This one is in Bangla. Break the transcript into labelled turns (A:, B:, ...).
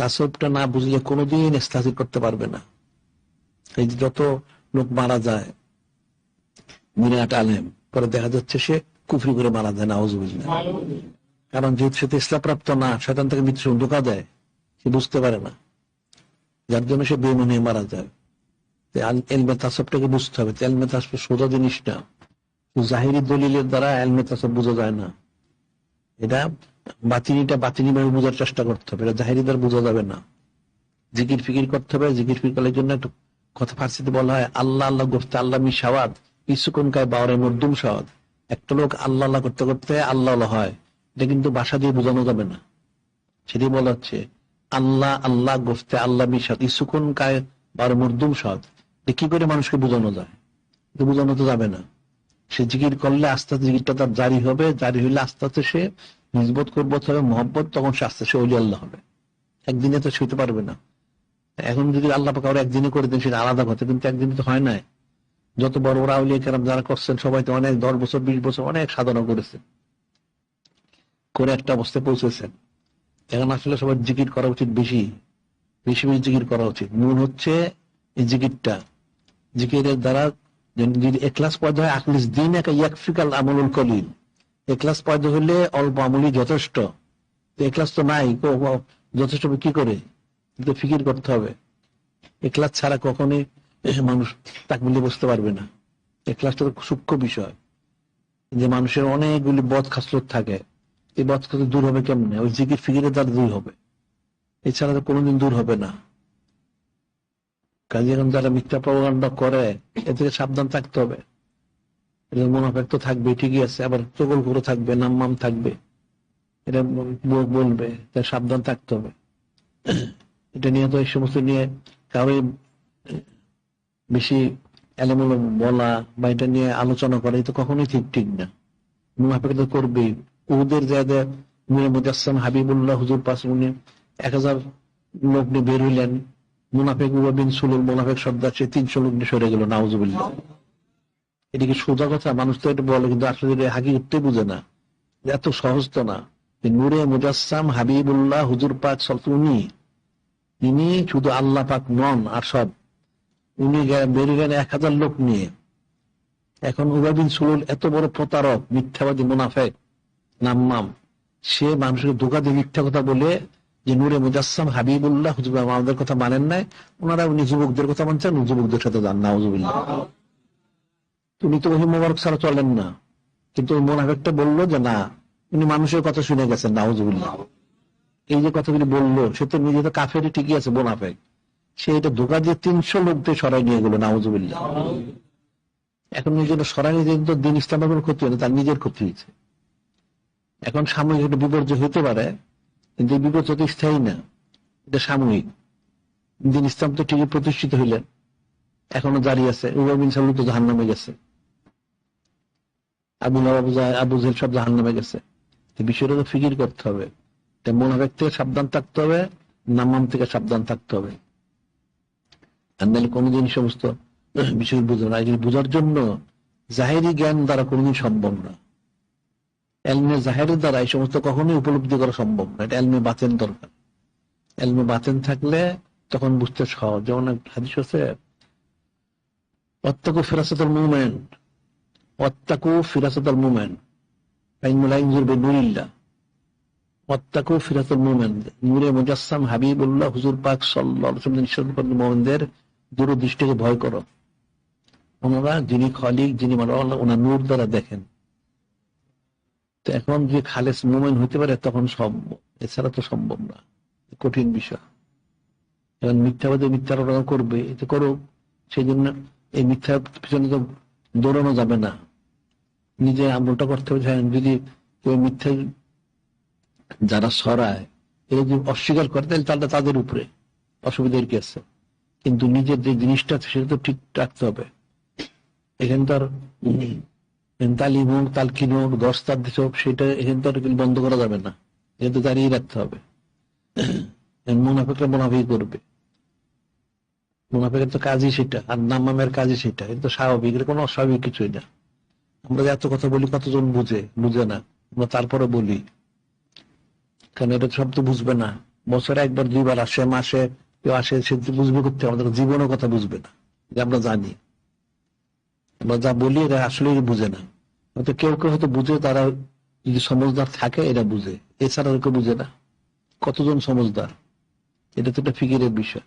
A: তাসব্বটা না বুঝলে কোনোদিন ইস্তেহাজির করতে পারবে না। এই যে যত লোক মারা যায় বিরাট আলেম, পরে দেখা যাচ্ছে সে কুফরি করে মারা যায়, নাউজুবিল্লাহ। কারণ যেহেতু সে তো ইসলাম প্রাপ্ত না, শয়তান তাকে মৃত্যু ধোঁকা দেয়, সে বুঝতে পারে না, যার জন্য সে বেঈমান হয়ে মারা যায়। এলমে তাসব্বটাকে বুঝতে হবে। এলমে তাসব্ব সোজা জিনিস না, জাহিরি দলিলের দ্বারা এলমে তাসব্ব বোঝা যায় না। এটা বাতিনি ভাবে বোঝার চেষ্টা করতে হবে, এটা জাহিরি দ্বারা বোঝা যাবে না। জিকির ফিকির করতে হবে। জিকির ফিকির করার জন্য একটু কথা ফার্সিতে বলা হয় আল্লাহ আল্লাহ করতে আল্লাহ মি সাওয়াদ ইসুকুন কায় বাওরে মরদুম সাওয়াদ। একটা লোক আল্লাহ আল্লাহ করতে করতে আল্লাহ আল্লাহ হয়, এটা কিন্তু ভাষা দিয়ে বোঝানো যাবে না। সেটাই বলা হচ্ছে আল্লাহ আল্লাহ গোফতে আল্লাহ মি সাদ ইসুকুন কায় বাওরে মরদুম সাওয়াদ। কি করে মানুষকে বোঝানো যায়? বোঝানো তো যাবে না। সে জিকির করলে আস্তে আস্তে জিকিরটা তার জারি হবে, জারি হইলে আস্তে আস্তে সে নিজবত করবত হবে, মহব্বত, তখন সে আস্তে আস্তে ওলি আল্লাহ হবে। একদিনে তো শুইতে পারবে না। এখন যদি আল্লাহ পাক আরো একদিনে করে দেন সেটা আলাদা কথা, কিন্তু একদিনে তো হয় না। যত বড় বড় আউলিয়া কেরাম যারা করছেন সবাই তো অনেক 10 বছর 20 বছর অনেক সাধনা করেছেন, করে একটা অবস্থায় পৌঁছেছেন। এখন আসলে সবার জিকির করা উচিত, বেশি বেশি বেশি জিকির করা উচিত। মূল হচ্ছে এই জিকিরটা, জিকিরের দ্বারা যদি এখলাস পয়দা হয়, আখলিস দিন একা ইয়াকফিকাল আমলুল কলিল। এখলাস পয়দা হলে অল্প আমলই যথেষ্ট। এখলাস তো নাই, যথেষ্ট কি করে? কিন্তু ফিকির করতে হবে। এখলাস ছাড়া কখনোই মানুষ তাকবিলে বসতে পারবে না। এখলাসটা তো সূক্ষ্ম বিষয়, যে মানুষের অনেকগুলি বদ খাসলত থাকে, এই বদ খাসলত দূর হবে কেমনে? ওই জিকির ফিকিরের দ্বারা দূর হবে, এছাড়া তো কোনোদিন দূর হবে না। কাজে এখন যারা মিথ্যা প্রপাগান্ডা করে এ থেকে সাবধান থাকতে হবে। মুনাফিক তো থাকবে, ঠিকই আছে, আবার চগল করে থাকবে, নাম্মাম থাকবে, এটা বলবে, তাই সাবধান থাকতে হবে। এটা নিয়ে তো এই সমস্ত নিয়ে কারোই বেশি এলোমেলো বলা বা এটা নিয়ে আলোচনা করা এটা কখনোই ঠিক না। মুনাফিক তো করবেই। উহুদের জায়গায় নূরে মুজাসসাম হাবিবুল্লাহ হুজুর পাশ উনি 1000 লোক নিয়ে বের হইলেন, মুনাফিক উবাই বিন সুলুল মুনাফিক সর্দার সে 300 লোক নিয়ে সরে গেল, নাউজুবিল্লাহ। এটা কি সোজা কথা? মানুষ তো এটা বলে, কিন্তু আসলে হাকিকতে বুঝে না, এত সহজ তো না। নূরে মুজাসসাম হাবিবুল্লাহ হুজুর পাক উনি তিনি শুধু আল্লাহ পাক নন আর সব। উনি বেরিয়ে গেলেন 1000 লোক নিয়ে। এখন উবাই বিন সুলুল এত বড় প্রতারক, মিথ্যাবাদী, মুনাফিক, নাম্মাম, সে মানুষকে ধোঁকা দিয়ে মিথ্যা কথা বলে যে নূরে মুজাসসাম হাবিবুল্লাহ হুজুর আমাদের কথা মানেন নাই, ওনারা উনি যুবকদের কথা মানছেন, যুবকদের সাথে যান, নাউজুবিল্লাহ। উনি তো ওহি মোবারক ছাড়া চলেন না, কিন্তু ওই মুনাফিকটা বললো যে না, উনি মানুষের কথা শুনে গেছেন, নাউজুবিল্লাহ। এই যে কথাগুলি বললো, সে তো নিজে তো কাফেরই, ঠিকই আছে, মুনাফিক, সে এটা ধোঁকা দিয়ে 300 লোকদের সরাই নিয়ে গেল, নাউজুবিল্লাহ। এখন নিজের সরাই নিয়ে তো দিন ইসলামের কোনো ক্ষতি হয়নি, তার নিজের ক্ষতি হয়েছে। এখন সাময়িক একটা বিপর্যয় হতে পারে, কিন্তু এই বিপর্যয় তো স্থায়ী না, এটা সাময়িক। দিন ইসলাম তো ঠিকই প্রতিষ্ঠিত হইলেন, এখনো জারি আছে। উবাই বিন সালুল তো জাহান্নামে গেছে, আবু জেল সব জাহান্নামে গেছে। বিষয়টা তো ফিকির করতে হবে। মুনাফিক থেকে সাবধান থাকতে হবে, নামাম থেকে সাবধান থাকতে হবে। আর নাহলে কোনোদিন সমস্ত বিষয় বুঝবে না। এগুলি বোঝার জন্য জাহেরি জ্ঞান দ্বারা কোনোদিন সম্ভব না। এলমে জাহেরের দ্বারা এই সমস্ত কখনোই উপলব্ধি করা সম্ভব না। এটা এলমে বাতেন দরকার। এলমে বাতেন থাকলে তখন বুঝতে সহজ। যেমন হাদিস আছে, ওয়াত্তাকু ফিরাসাতাল মুমিন, ওয়াত্তাকু ফিরাসাতাল মুমিন ফাইন্নাহু লা ইয়ানজুরু বিনুরিল্লাহ, ওয়াত্তাকু ফিরাসাতাল মুমিন, নূরে মুজাসসাম হাবিবুল্লাহ হুজুর পাক সাল্লাল্লাহু আলাইহি ওয়াসাল্লাম নিঃসরণ করেন মুমিনদের দূরদৃষ্টিকে ভয় করো। ওনারা যিনি খালিক, যিনি মাওলা, ওনার নূর দ্বারা দেখেন। তো এখন যে খালেস মুমিন হইতে পারে তখন সম্ভব, এছাড়া তো সম্ভব না, কঠিন বিষয়। এখন মিথ্যাবাদী মিথ্যা রটনা করবে, এটা করুক, সেই জন্য এই মিথ্যার পিছনে তো দৌড়ানো যাবে না, নিজে আমলটা করতে হবে। যদি কেউ মিথ্যা যারা সরায় এরা যদি অস্বীকার করে, তাহলে তাদের উপরে অসুবিধার কি আছে, কিন্তু নিজের যে জিনিসটা আছে সেটা তো ঠিক রাখতে হবে। এখানে তার তালিম হোক, তালকিন হোক, 10 তাদ্দিস হোক, সেটা এখানে তো বন্ধ করা যাবে না, এটা তো দাঁড়িয়ে রাখতে হবে। মুনাফিকরা মুনাফিক করবে, মুনাফিকের তো কাজই সেটা, আর নামামের কাজই সেটা। এটা তো স্বাভাবিক, এটা কোনো অস্বাভাবিক কিছুই না। আমরা এত কথা বলি, কতজন বুঝে না, আমরা তারপরে বলি, কারণ এটা সব তো বুঝবে না। বছরে একবার দুইবার আসে, মাসে কেউ আসে, সে বুঝবে করতে, আমাদের জীবনের কথা বুঝবে না, যে আমরা জানি, আমরা যা বলি এরা আসলে বুঝে না। হয়তো কেউ কেউ হয়তো বুঝে, তারা যদি সমজদার থাকে এরা বুঝে, এছাড়া কেউ বুঝে না। কতজন সমজদার, এটা তো একটা ফিকিরের বিষয়।